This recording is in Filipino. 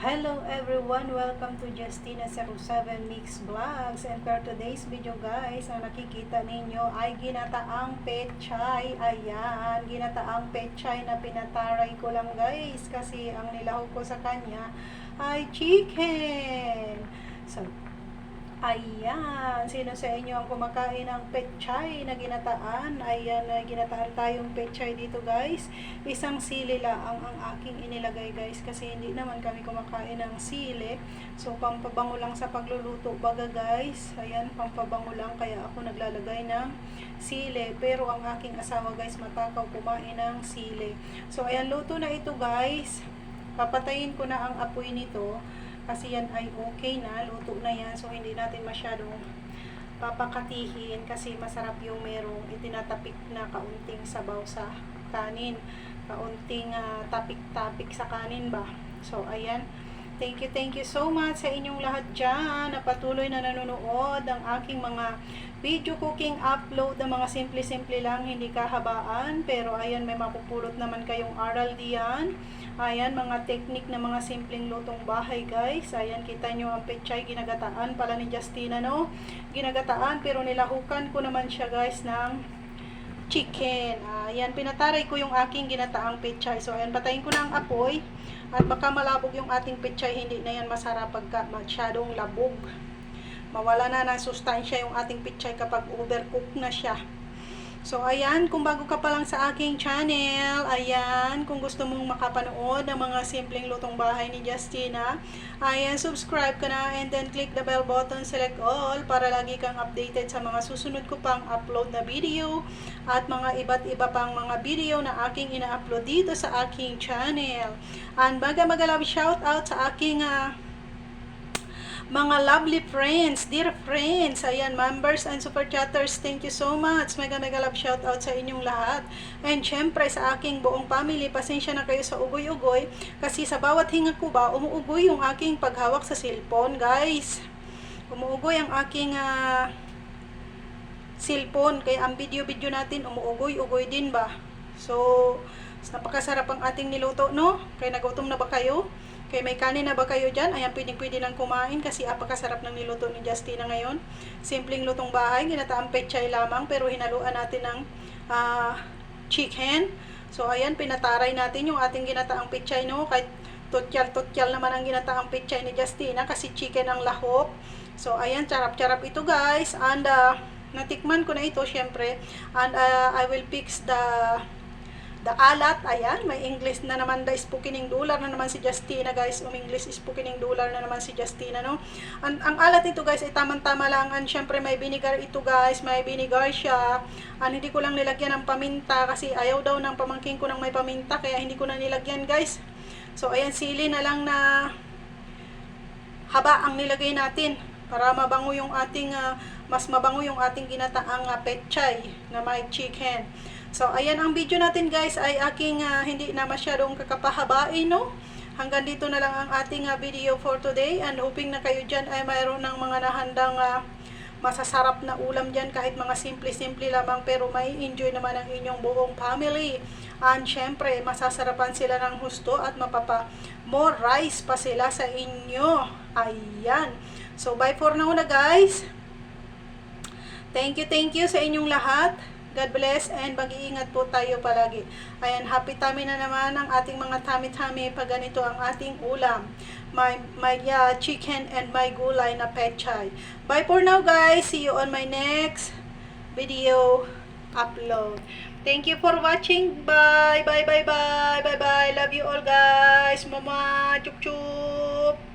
Hello everyone! Welcome to Justina07 Mix Vlogs. And for today's video guys, ang nakikita ninyo ay ginataang pechay. Ayan, ginataang pechay na pinataray ko lang guys kasi ang nilahok ko sa kanya ay chicken. So, ayan, sino sa inyo ang kumakain ng pechay na ginataan? Ayan, ginataan tayong pechay dito guys. Isang sili lang ang aking inilagay guys kasi hindi naman kami kumakain ng sili. So, pampabango lang sa pagluluto baga guys. Ayan, pampabango lang kaya ako naglalagay ng sili. Pero ang aking asawa guys, matakaw kumain ng sili. So, ayan, luto na ito guys. Papatayin ko na ang apoy nito. Kasi yan ay okay na, luto na yan. So, hindi natin masyadong papakatihin kasi masarap yung merong itinatapik na kaunting sabaw sa kanin. Kaunting tapik-tapik sa kanin ba. So, ayan. Thank you so much sa inyong lahat dyan na patuloy na nanonood ng aking mga video cooking upload ng mga simple-simple lang, hindi kahabaan. Pero ayan, may mapupulot naman kayong aral diyan. Ayan, mga technique na mga simpleng lutong bahay guys. Ayan, kita nyo ang pechay, ginagataan pala ni Justina, no? Ginagataan, pero nilahukan ko naman siya guys ng chicken. Ayan, pinataray ko yung aking ginataang pechay. So, ayan, patayin ko na ang apoy. At baka malabog yung ating pechay, hindi na yan masarap pagka masyadong labog. Mawala na ng sustansya yung ating pechay kapag overcook na siya. So, ayan, kung bago ka pa lang sa aking channel, ayan, kung gusto mong makapanood ng mga simpleng lutong bahay ni Justina, ayan, subscribe ka na and then click the bell button, select all, para lagi kang updated sa mga susunod ko pang upload na video at mga iba't iba pang mga video na aking ina-upload dito sa aking channel. And baga mag-love shout out sa aking mga lovely friends, dear friends, ayan, members and super chatters, thank you so much. Mega love shout out sa inyong lahat. And syempre sa aking buong family, pasensya na kayo sa ugoy-ugoy kasi sa bawat hinga ko ba, umuugoy yung aking paghawak sa cellphone, guys. Umuugoy ang aking cellphone, kaya ang video-video natin umuugoy-ugoy din ba. So, napakasarap ang ating niluto, no? Kaya nagutom na ba kayo? Kaya may kanin na ba kayo dyan? Ayan, pwede nang kumain kasi apakasarap ng niluto ni Justina ngayon. Simpleng lutong bahay, ginataang pechay lamang pero hinaluan natin ng chicken. So, ayan, pinataray natin yung ating ginataang pechay, no? Kahit tutyal naman ang ginataang pechay ni Justina kasi chicken ang lahok. So, ayan, charap-charap ito guys. And, natikman ko na ito, syempre. And, I will fix the alat. Ayan, may English na naman, the spokening dollar na naman si Justina guys. English spokening dollar na naman si Justina, no? Ang alat ito guys ay tamang-tama lang. And syempre may vinegar ito guys, may vinegar siya. Hindi ko lang nilagyan ng paminta kasi ayaw daw ng pamangkin ko ng may paminta kaya hindi ko na nilagyan guys. So ayan, sili na lang na haba ang nilagay natin para mabango yung ating mas mabango yung ating ginataang pechay na may chicken. So, ayan ang video natin guys ay aking hindi na masyadong kakapahabain, no? Hanggang dito na lang ang ating video for today and hoping na kayo dyan ay mayroon ng mga nahandang masasarap na ulam dyan kahit mga simple-simple lamang pero may enjoy naman ang inyong buong family. And syempre, masasarapan sila ng husto at more rice pa sila sa inyo. Ayan. So, bye for now na guys. Thank you sa inyong lahat. God bless and mag-iingat po tayo palagi. Ayan, happy tummy na naman ang ating mga tummy-tummy pag ganito ang ating ulam. My chicken and my gulay na pechay. Bye for now guys. See you on my next video upload. Thank you for watching. Bye. Love you all guys. Mama. Chup chup.